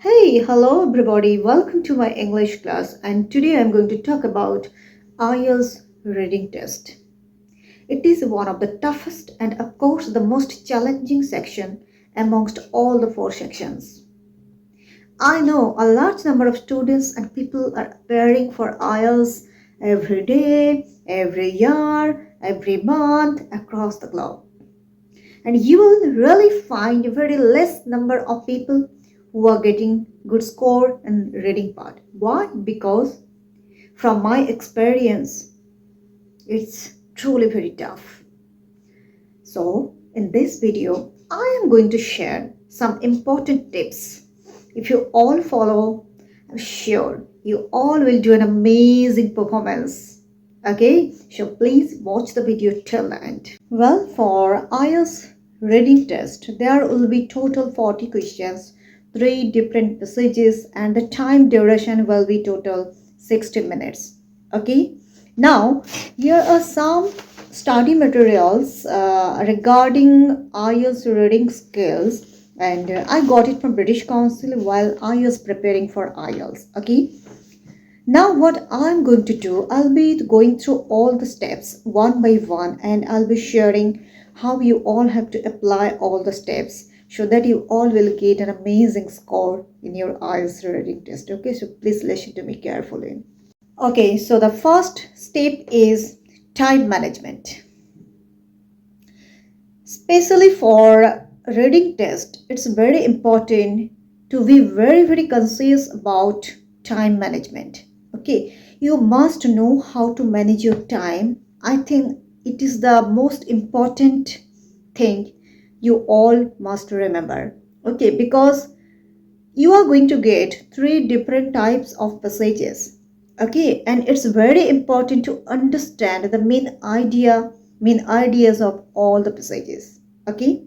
Hey, hello everybody. Welcome to my English class and today I'm going to talk about IELTS reading test. It is one of the toughest and of course the most challenging section amongst all the four sections. I know a large number of students and people are preparing for IELTS every day, every year, every month across the globe. And you will really find a very less number of people who are getting good score in reading part. Why? Because from my experience it's truly very tough. So in this video I am going to share some important tips. If you all follow, I'm sure you all will do an amazing performance. Okay, so please watch the video till the end. Well, for IELTS reading test, there will be total 40 questions, 3 different passages, and the time duration will be total 60 minutes. Okay, now here are some study materials regarding IELTS reading skills, and I got it from British Council while I was preparing for IELTS. Okay, now what I'm going to do, I'll be going through all the steps one by one and I'll be sharing how you all have to apply all the steps so that you all will get an amazing score in your IELTS reading test. Okay, so please listen to me carefully. Okay, so the first step is time management. Especially for reading test, it's very important to be very conscious about time management. Okay, you must know how to manage your time. I think it is the most important thing you all must remember. Okay, because you are going to get 3 different types of passages. Okay, and it's very important to understand the main ideas of all the passages. Okay,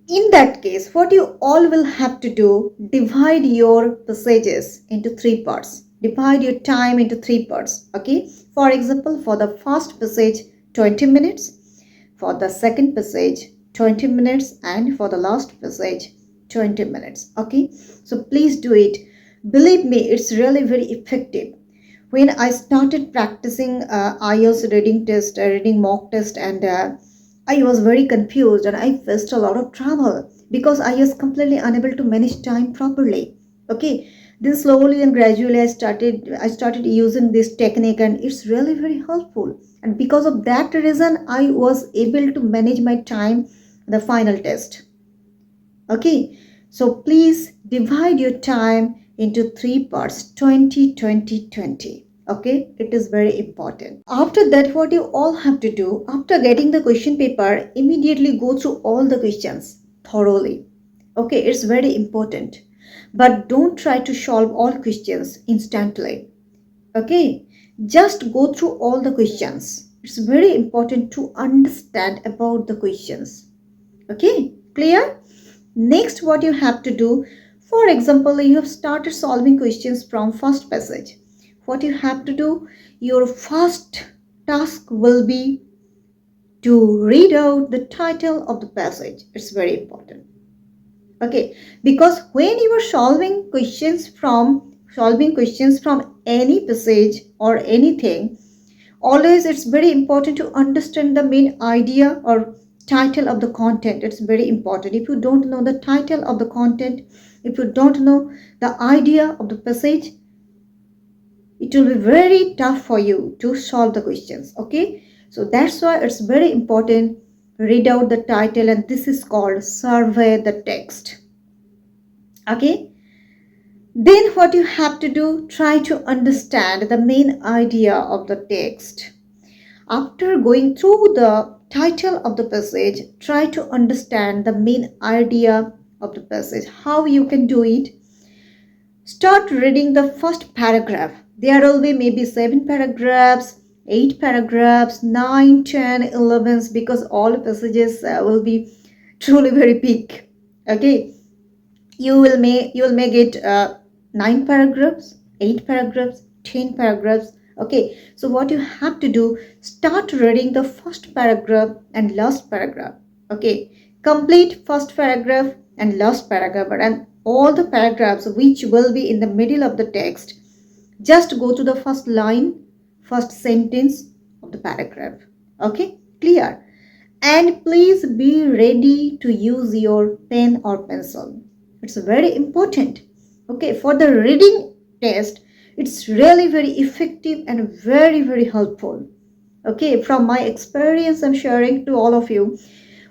in that case, what you all will have to do, divide your passages into 3 parts. Divide your time into 3 parts. Okay, for example, for the first passage 20 minutes, for the second passage 20 minutes, and for the last passage 20 minutes. Okay, so please do it. Believe me, it's really very effective. When I started practicing IELTS reading test, reading mock test, and I was very confused and I faced a lot of trouble because I was completely unable to manage time properly. Okay, then slowly and gradually I started using this technique and it's really very helpful. And because of that reason, I was able to manage my time the final test. Okay, so please divide your time into 3 parts, 20 20 20. Okay, it is very important. After that, what you all have to do, after getting the question paper, immediately go through all the questions thoroughly. Okay, it's very important, but don't try to solve all questions instantly. Okay, just go through all the questions. It's very important to understand about the questions. Okay, clear? Next, what you have to do, for example, you have started solving questions from first passage. What you have to do, your first task will be to read out the title of the passage. It's very important. Okay, because when you are solving questions from any passage or anything, always it's very important to understand the main idea or title of the content. It's very important. If you don't know the title of the content, if you don't know the idea of the passage, it will be very tough for you to solve the questions. Okay, so that's why it's very important, read out the title, and this is called survey the text. Okay, then what you have to do, try to understand the main idea of the text. After going through the title of the passage, try to understand the main idea of the passage. How you can do it? Start reading the first paragraph. There will be maybe 7 paragraphs, 8 paragraphs, 9, 10, 11, because all passages will be truly very big. Okay, you will make it 9 paragraphs, 8 paragraphs, 10 paragraphs. Okay, so what you have to do, start reading the first paragraph and last paragraph. Okay, complete first paragraph and last paragraph, and all the paragraphs which will be in the middle of the text, just go to the first line, first sentence of the paragraph. Okay, clear? And please be ready to use your pen or pencil. It's very important. Okay, for the reading test, it's really very effective and very helpful. Okay, from my experience, I'm sharing to all of you.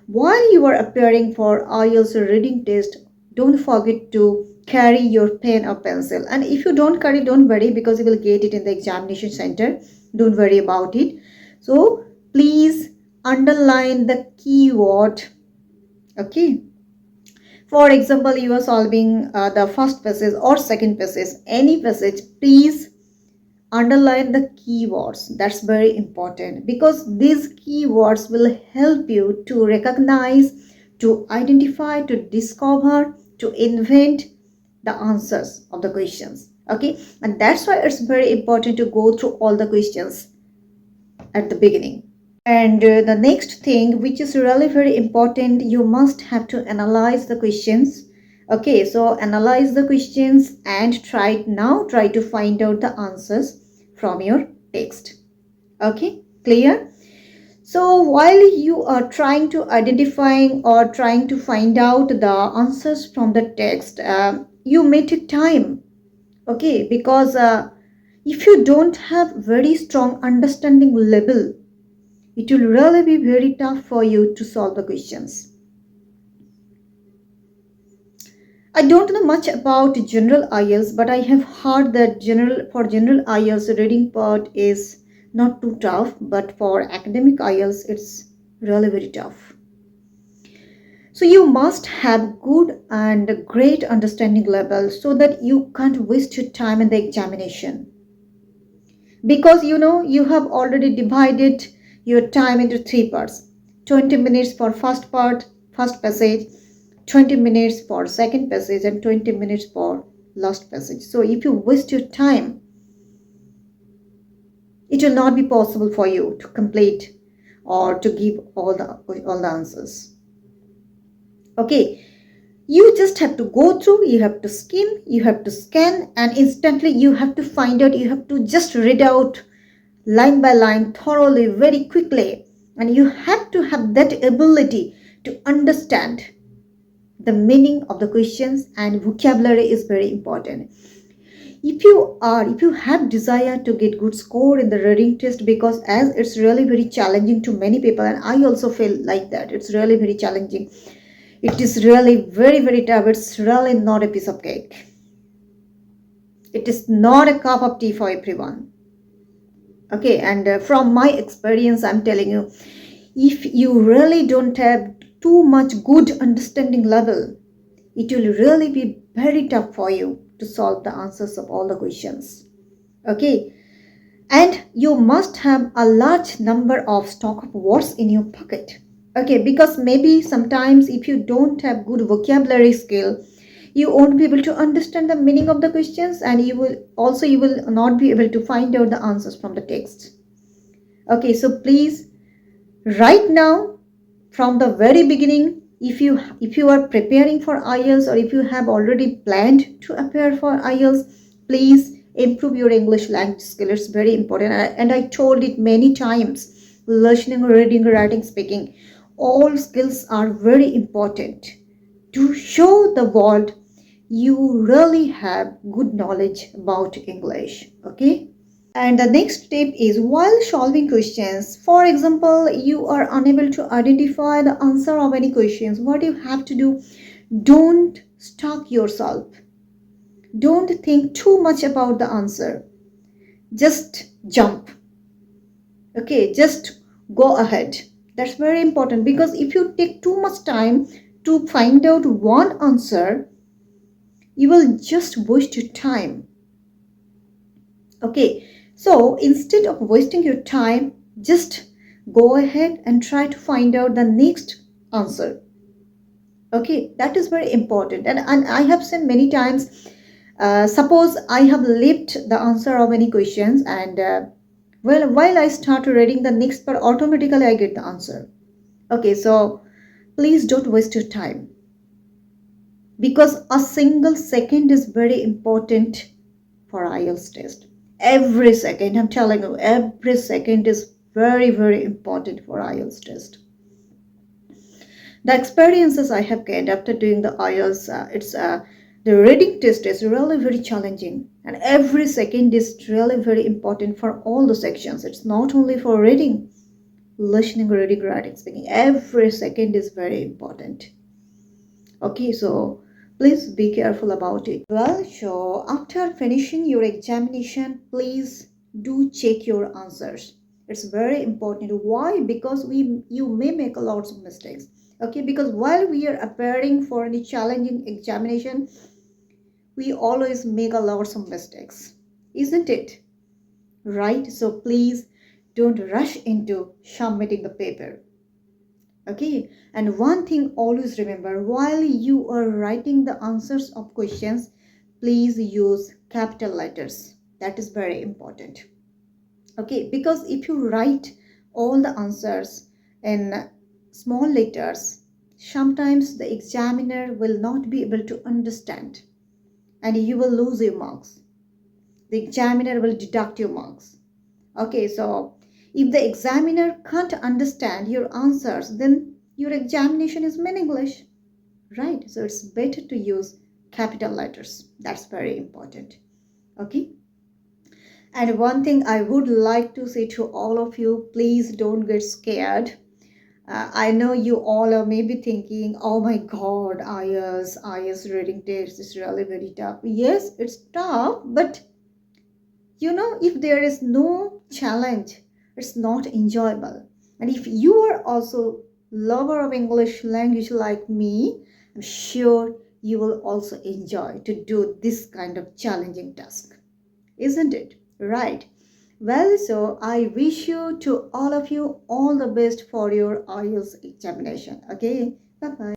While you are appearing for IELTS reading test, don't forget to carry your pen or pencil. And if you don't carry, don't worry, because you will get it in the examination center. Don't worry about it. So please underline the keyword. Okay. For example, you are solving the first passage or second passage, any passage, please underline the keywords. That's very important, because these keywords will help you to recognize, to identify, to discover, to invent the answers of the questions. Okay, and that's why it's very important to go through all the questions at the beginning. And the next thing, which is really very important, you must have to analyze the questions. Okay, so analyze the questions and try to find out the answers from your text. Okay, clear? So while you are trying to identifying or trying to find out the answers from the text, you may take time. Okay, because if you don't have very strong understanding level, it will really be very tough for you to solve the questions. I don't know much about general IELTS, but I have heard that for general IELTS reading part is not too tough, but for academic IELTS it's really very tough. So you must have good and great understanding level so that you can't waste your time in the examination. Because you have already divided your time into three parts: 20 minutes for first part, first passage, 20 minutes for second passage, and 20 minutes for last passage. So if you waste your time, it will not be possible for you to complete or to give all the answers. Okay, you just have to go through, you have to skim, you have to scan, and instantly you have to find out, you have to just read out line by line thoroughly, very quickly, and you have to have that ability to understand the meaning of the questions, and vocabulary is very important. If you have desire to get good score in the reading test, because as it's really very challenging to many people, and I also feel like that it's really very challenging, it is really very tough. It's really not a piece of cake. It is not a cup of tea for everyone. Okay, and from my experience, I'm telling you, if you really don't have too much good understanding level, it will really be very tough for you to solve the answers of all the questions. Okay, and you must have a large number of stock of words in your pocket. Okay, because maybe sometimes if you don't have good vocabulary skill, you won't be able to understand the meaning of the questions, and you will not be able to find out the answers from the text. Okay, so please, right now, from the very beginning, if you are preparing for IELTS, or if you have already planned to appear for IELTS, please improve your English language skill. It's very important, and I told it many times. Listening, reading, writing, speaking, all skills are very important to show the world you really have good knowledge about English. Okay. And the next step is, while solving questions, for example, you are unable to identify the answer of any questions, what you have to do, don't stuck yourself. Don't think too much about the answer. Just jump. Okay, just go ahead. That's very important, because if you take too much time to find out one answer, you will just waste your time. Okay, so instead of wasting your time, just go ahead and try to find out the next answer. Okay, that is very important. And I have seen many times, suppose I have left the answer of any questions, and while I start reading the next part, automatically I get the answer. Okay, so please don't waste your time. because a single second is very important for IELTS test. Every second, I'm telling you, every second is very, very important for IELTS test. The experiences I have gained after doing the IELTS, the reading test is really very challenging, and every second is really very important for all the sections. It's not only for reading, listening, reading, writing, speaking. Every second is very important. Okay, so please be careful about it. Well, so after finishing your examination, please do check your answers. It's very important. Why? Because you may make a lot of mistakes. Okay, because while we are preparing for any challenging examination, we always make a lot of mistakes, isn't it? Right? So please don't rush into submitting the paper. Okay, and one thing always remember, while you are writing the answers of questions, please use capital letters. That is very important. Okay, because if you write all the answers in small letters, sometimes the examiner will not be able to understand and you will lose your marks. The examiner will deduct your marks. Okay, so if the examiner can't understand your answers, then your examination is meaningless, right? So it's better to use capital letters. That's very important. Okay. And one thing I would like to say to all of you, please don't get scared. I know you all are maybe thinking, oh my God, IELTS reading test is really very tough. Yes, it's tough, but if there is no challenge, it's not enjoyable. And if you are also lover of English language like me, I'm sure you will also enjoy to do this kind of challenging task, isn't it? Right. Well, so I wish you to all of you all the best for your IELTS examination. Okay, bye bye.